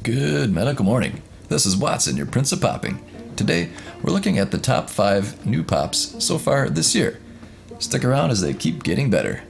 Good medical morning. This is Watson, your Prince of Popping. Today, we're looking at the top 5 new pops so far this year. Stick around as they keep getting better.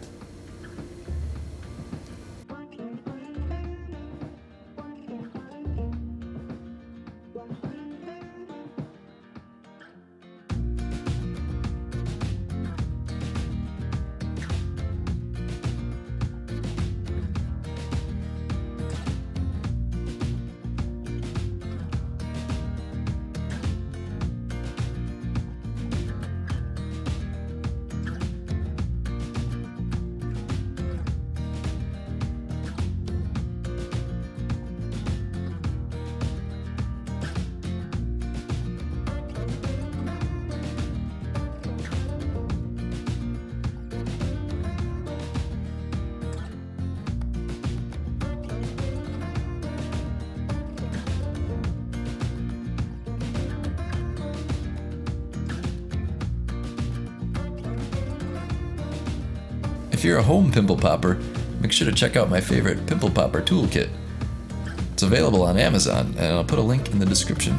If you're a home pimple popper, make sure to check out my favorite pimple popper toolkit. It's available on Amazon, and I'll put a link in the description.